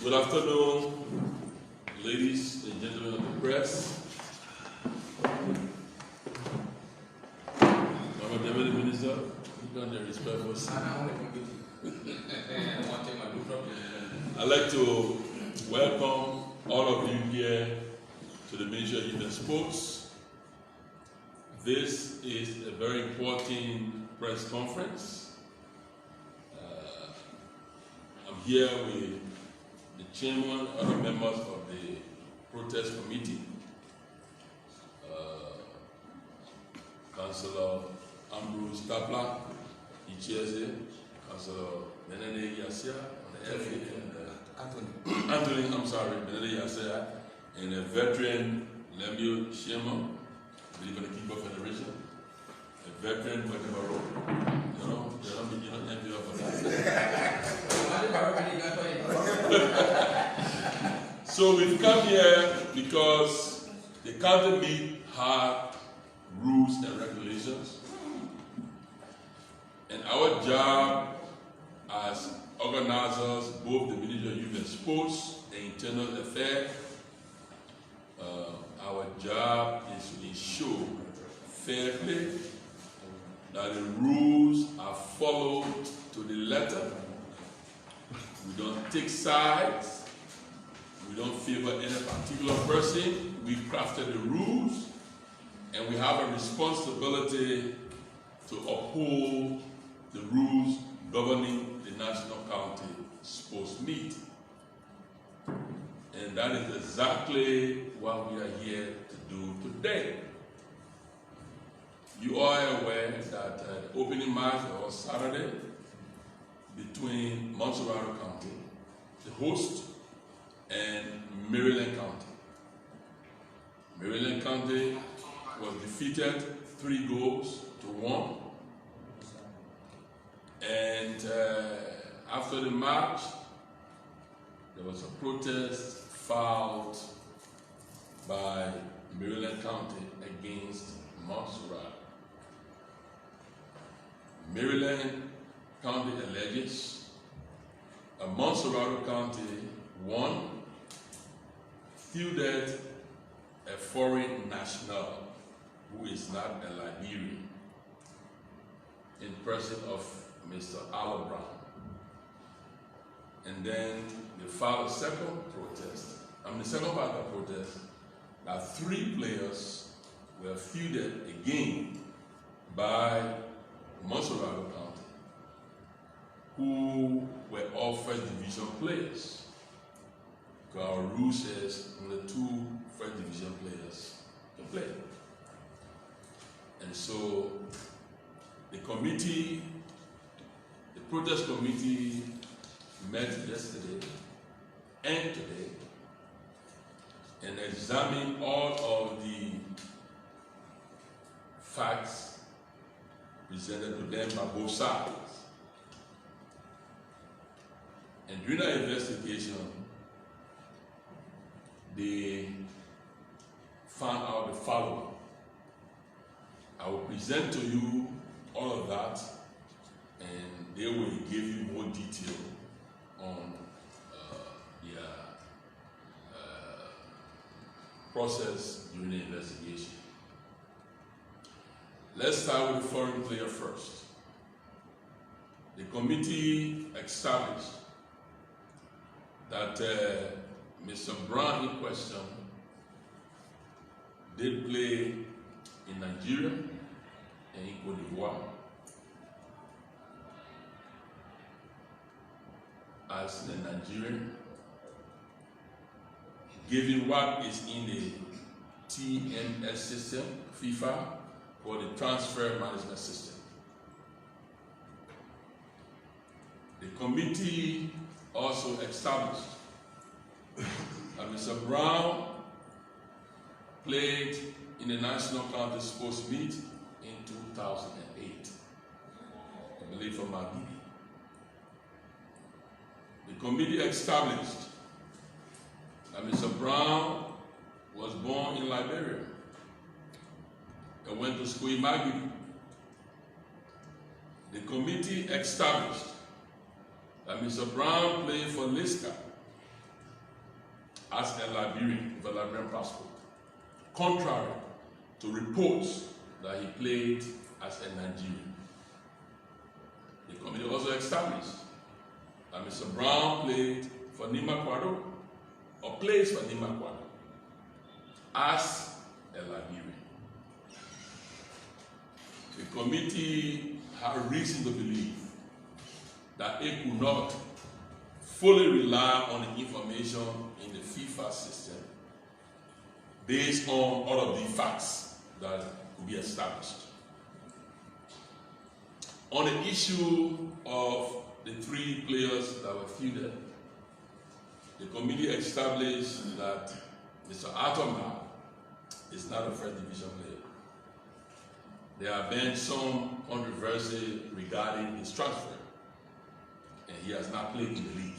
Good afternoon, ladies and gentlemen of the press. Mama Deputy Minister, you can respect us. I'd like to welcome all of you here to the Ministry of Youth and Sports. This is a very important press conference. I'm here with the chairman and other members of the protest committee, Councillor Ambrose Tapla, he chairs it, Councillor Benede Yasia, Anthony, Benede Yasia, and a veteran, Lemio Shema, the Keeper Federation, a veteran, whatever role. You're not envious of that. So we've come here because the county meet have rules and regulations, and our job as organizers, both the Ministry of Youth and Sports and Internal Affairs, our job is to ensure fair play, that the rules are followed to the letter. We don't take sides. We don't favor any particular person. We crafted the rules, and we have a responsibility to uphold the rules governing the National County Sports Meet. And that is exactly what we are here to do today. You are aware that the opening match was Saturday between Montserrat County, the host, and Maryland County. Maryland County was defeated 3-1. And after the match, there was a protest filed by Maryland County against Montserrat. Maryland County alleges Montserrat County, one, feuded a foreign national who is not a Liberian in person of Mr. Ala Brown. And then they filed a second protest. The second part of the protest, that 3 players were feuded again by Montserrat County, who were all first division players. Because our rule says only 2 first division players can play. And so the committee, the protest committee, met yesterday and today and examined all of the facts presented to them by both sides. And during that investigation, they found out the following. I will present to you all of that, and they will give you more detail on their process during the investigation. Let's start with the foreign player first. The committee established that Mr. Brown in question did play in Nigeria and in Cote d'Ivoire as the Nigerian, given what is in the TMS system, FIFA, or the transfer management system. The committee also established that Mr. Brown played in the National County Sports Meet in 2008, I believe from Maghidi. The committee established that Mr. Brown was born in Liberia and went to school in Maghidi. The committee established that Mr. Brown played for Liska as a Liberian with a Liberian passport, contrary to reports that he played as a Nigerian. The committee also established that Mr. Brown played for Nima Kwado, or plays for Nima Kwado, as a Liberian. The committee had reason to believe that it could not fully rely on the information in the FIFA system based on all of the facts that could be established. On the issue of the 3 players that were fielded, the committee established that Mr. Atoma is not a first division player. There have been some controversy regarding his transfer, and he has not played in the league.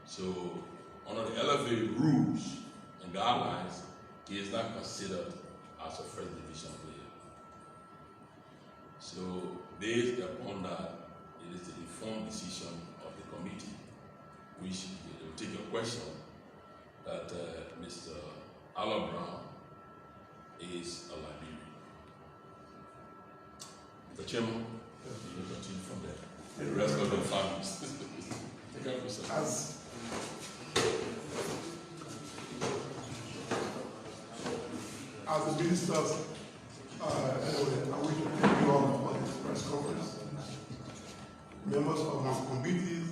So, under the LFA rules and guidelines, he is not considered as a first division player. So, based upon that, it is the informed decision of the committee, which will take a question that Mr. Ala Brown is a Liberian. Mr. Chairman, you continue from there. The rest of the families. As the ministers, anyway, I wish to thank you all for this press conference. Members of my committee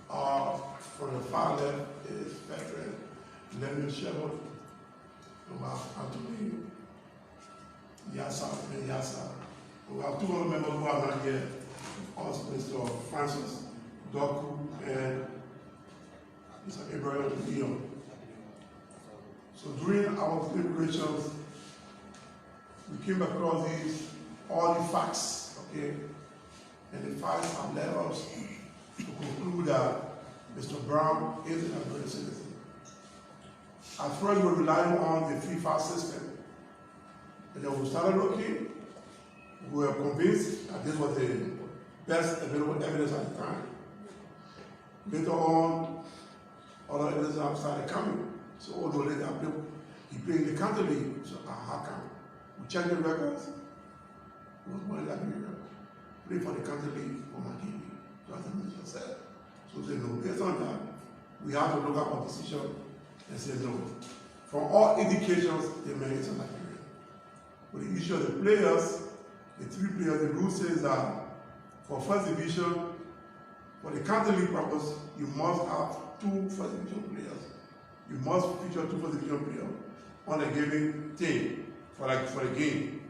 are, from the far left, is veteran Leonard Shepard, Anthony Yasa, and Yasa. We have 2 other members who are not here, also Mr. Francis Doku and Mr. Abraham Leon. So during our deliberations, we came across all the facts, okay? And the facts have led us to conclude that Mr. Brown is a Liberian citizen. At first, we relied on the FIFA system. And then we started looking. We were convinced that this was the best available evidence at the time. Later on, other evidence started coming. So although later he played in the country league, so how come? We checked the records. It was more than Liberia. Played for the country league for Makini. So as the minister said. So we said no. Based on that, we have to look at our decision and say no. From all indications, the man is a Liberian. But the issue of the players, the 3 players, the rule says that for first division, for the country league purpose, you must have 2 first division players. You must feature 2 first division players on a given team for the game.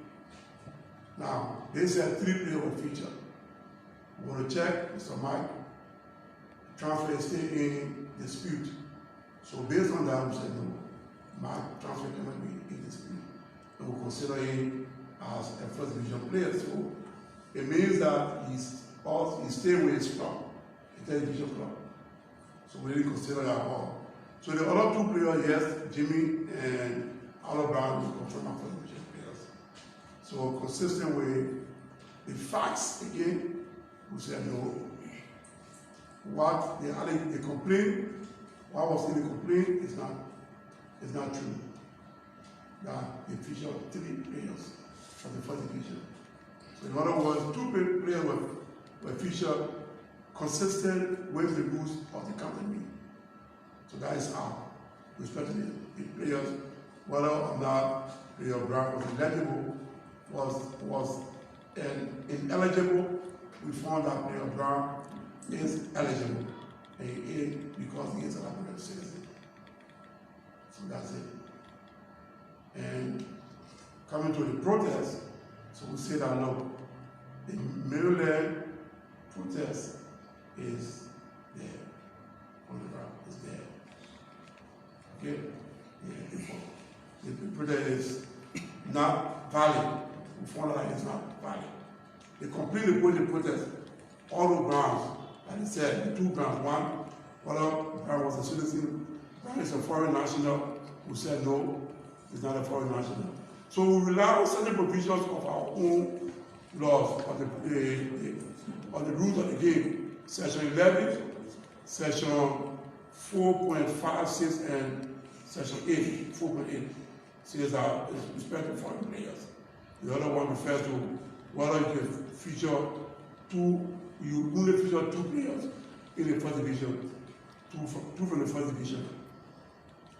Now, they said 3 players were featured. We want to check Mr. Mike. Transfer is still in dispute. So based on that, we said no. Mike transfer cannot be in dispute. And we consider him as a first division player. So it means that he's staying with his club, a third division club. So we didn't consider that at all. So the other 2 players, yes, Jimmy and Ala Brown will confirm our first division players. So consistent with the facts again, we said no. What the complaint, what was in the complaint is not true. That they featured 3 players for the first division. So in other words, 2 players were featured consistent with the rules of the country. So that is how, respectively, the players, whether or not player Brown was eligible, was ineligible, we found that player Brown is eligible, and he is because he is a Liberian citizen. So that's it. And coming to the protest, so we say that no, the Maryland protest is there. On the ground is there. Okay? Yeah, the protest is not valid. We found out it's not valid. They completely put the protest all the grounds, and it said the 2 grounds. One, whether Brown was a citizen, Brown is a foreign national, who said no, he's not a foreign national. So we rely on certain provisions of our own laws, on the rules of the game. Section 11, section 4.56 and Section 8, 4.8 says it's respect to foreign players. The other one refers to whether you can feature you only feature 2 players in the first division, two from the first division.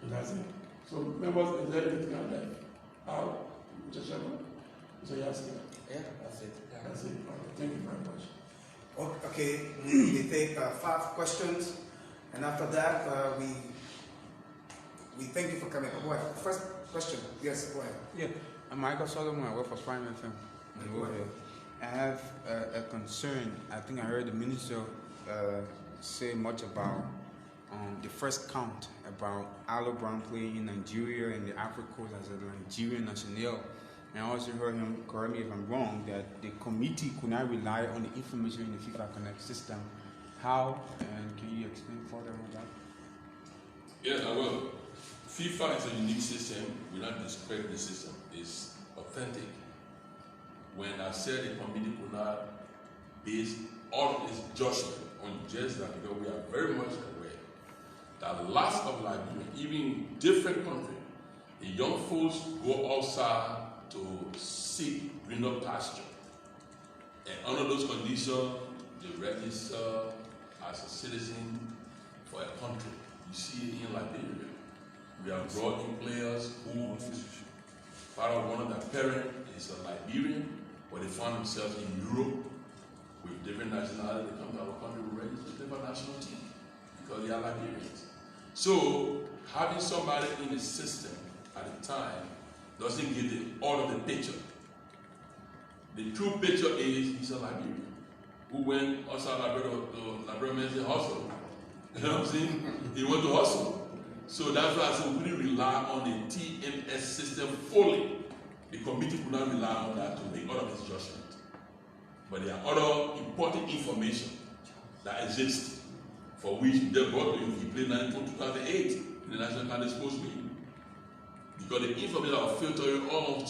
And that's it. So members, is there anything on that? Mr. Chairman? Mr. Yaski? Yeah, that's it. Yeah. That's it. Thank you very much. Okay, we take 5 questions, and after that, we thank you for coming. Go ahead. First question. Yes, go ahead. Yeah, I'm Michael Solomon. I work for Prime FM. I have a concern. I think I heard the minister say much about the first count about Aloe Brown playing in Nigeria and the Africa Coast as a Nigerian national. And I also heard him, correct me if I'm wrong, that the committee could not rely on the information in the FIFA Connect system. How, and can you explain further on that? Yes, I will. FIFA is a unique system. We don't discredit the system. It's authentic. When I said the committee could not base all its judgment on just that, because we are very much aware that lots of Liberia, even in different countries, the young folks go outside to seek greener pasture. And under those conditions, they register as a citizen for a country. You see it in Liberia. We have brought in players who, part of one of their parents is a Liberian, but they found themselves in Europe with different nationalities. They come to our country, we register a different national team because they are Liberians. So having somebody in the system at the time doesn't give all of the picture. The true picture is he's a Liberian who went outside Liberia to Liberia hustle. You know what I'm saying? He went to hustle. So that's why I said we really rely on the TMS system fully. The committee could not rely on that to make all of its judgment. But there are other important information that exists for which they brought to you. He played 2008 in the National Candidate Sports League. Because the information that was filtered all on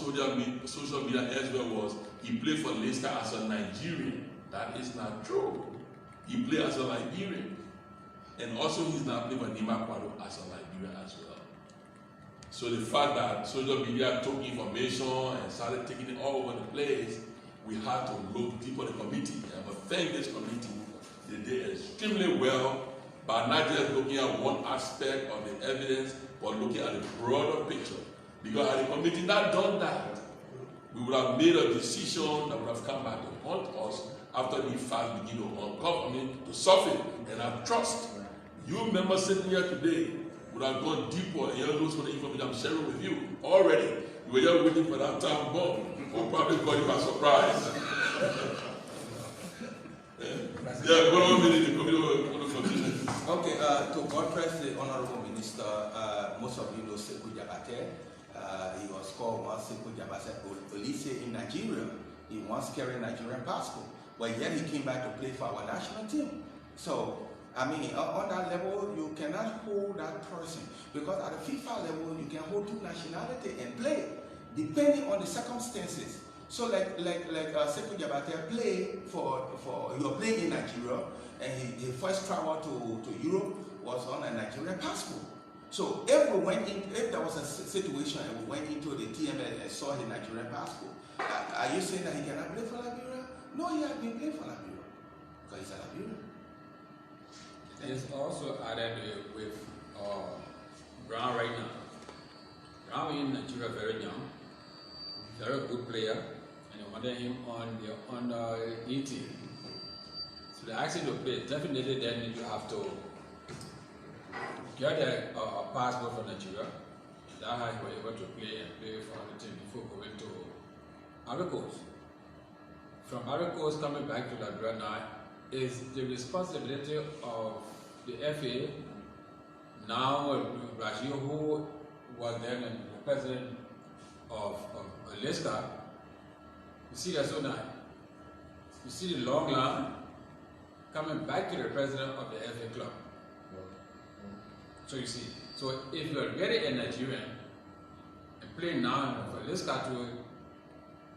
social media as well was he played for Leicester as a Nigerian. That is not true. He played as a Liberian. And also he's now playing for Nima Kwado as a Liberian as well. So the fact that social media took information and started taking it all over the place, we had to look deeper in the committee. And I thank this committee. They did extremely well by not just looking at one aspect of the evidence, but looking at the broader picture. Because had the committee not done that, we would have made a decision that would have come back to haunt us after the facts begin to uncover, to soften and have trust. You remember sitting here today, would have gone deeper and you know those information I'm sharing with you already. You were just waiting for that time bomb, or probably got you by surprise. Yeah, go on with the committee. Okay, to buttress the Honorable Minister, most of you know Sekou Jabate. He was called once Sekou Jabate Police in Nigeria. He once carried a Nigerian passport, but yet he came back to play for our national team. So, I mean, on that level, you cannot hold that person, because at the FIFA level, you can hold 2 nationalities and play, depending on the circumstances. So, like Sekou Jabate played he was playing in Nigeria, and his first travel to Europe was on a Nigerian passport. So, if there was a situation and we went into the TMS and saw the Nigerian passport, are you saying that he cannot play for Liberia? No, he has been playing for Liberia, because he's a Liberian. It's also added with Brown right now. Brown in Nigeria very young, very good player, and they wanted him on the under 18. So they asked him to play. Definitely then you have to get a passport for Nigeria. That's how he was able to play for the team before going to Ivory Coast. From Ivory Coast coming back to Liberia now is the responsibility of the FA, now Brazil, who was then the president of Leicester. You see that so now. You see the long line coming back to the president of the FA club. So you see, so if you are really a Nigerian and playing now for Leicester to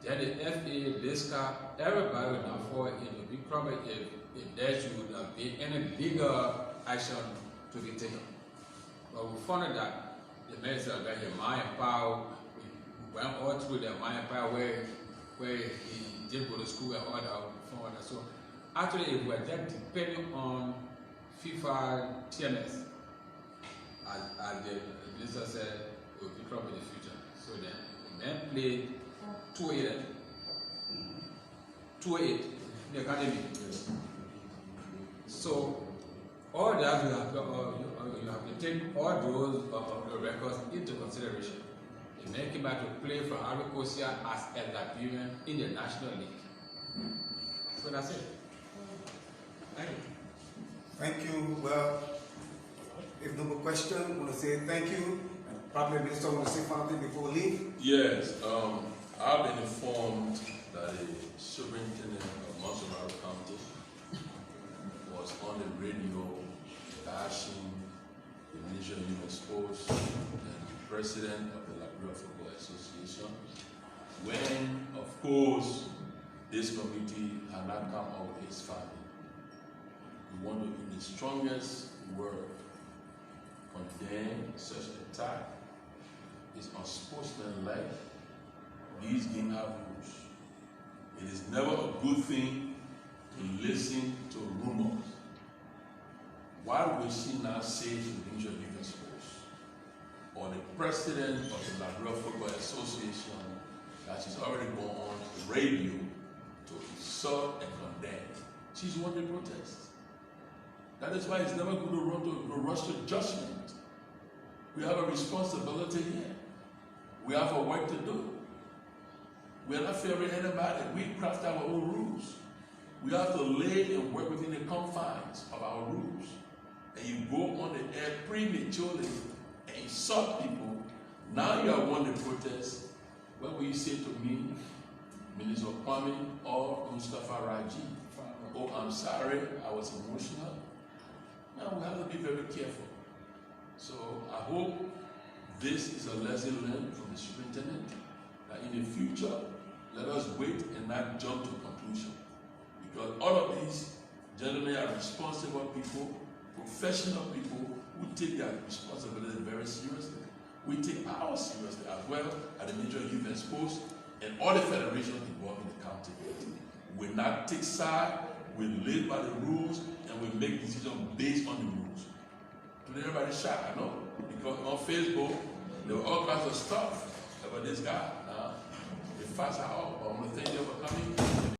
then the FA, Leicester, everybody will now fall in the big trouble if there should be any legal action to be taken. But we found that the minister got your mind and power. We went all through the mind and power where he did go to school and all that. So actually, if we're just depending on FIFA TNS, as the minister said, it will be trouble in the future. So then the men played 2-8 in the academy. So all that you have to take all those the records into consideration. The men came back to play for Aricosia as a Liberian in the National League. So that's it. Thank you. Thank you. Well, if no more questions, I want to say thank you. And probably the minister want to say something before we leave. Yes, I've been informed that the superintendent of Monterey County was on the radio bashing the Ministry of Human Sports and the president of the Liberia Football Association when, of course, this committee had not come out with its finding. We want to, in the strongest word, condemn such attack. It's unsportsmanlike. These games have rules. It is never a good thing to listen to rumors. Why would she now say to the Ministry of Youth and Sports or the president of the Liberia Football Association that she's already gone on the radio to insult and condemn? She's won the protest. That is why it's never good to rush to judgment. We have a responsibility here. We have a work to do. We are not favoring anybody. We craft our own rules. We have to live and work within the confines of our rules. And you go on the air prematurely and insult people. Now you have won the protest. What will you say to me, Minister Kwame or Mustafa Raji? Oh, I'm sorry, I was emotional. Now we have to be very careful. So I hope this is a lesson learned from the superintendent, that in the future, let us wait and not jump to a conclusion. Because all of these gentlemen are responsible people, professional people who take their responsibility very seriously. We take ours seriously as well at the Ministry of Youth and Sports and all the federations involved in the county. We not take side, we live by the rules, and we make decisions based on the rules. Today everybody's shocked, I know, because on Facebook, there were all kinds of stuff about this guy. The facts are all, but I want to thank you for coming.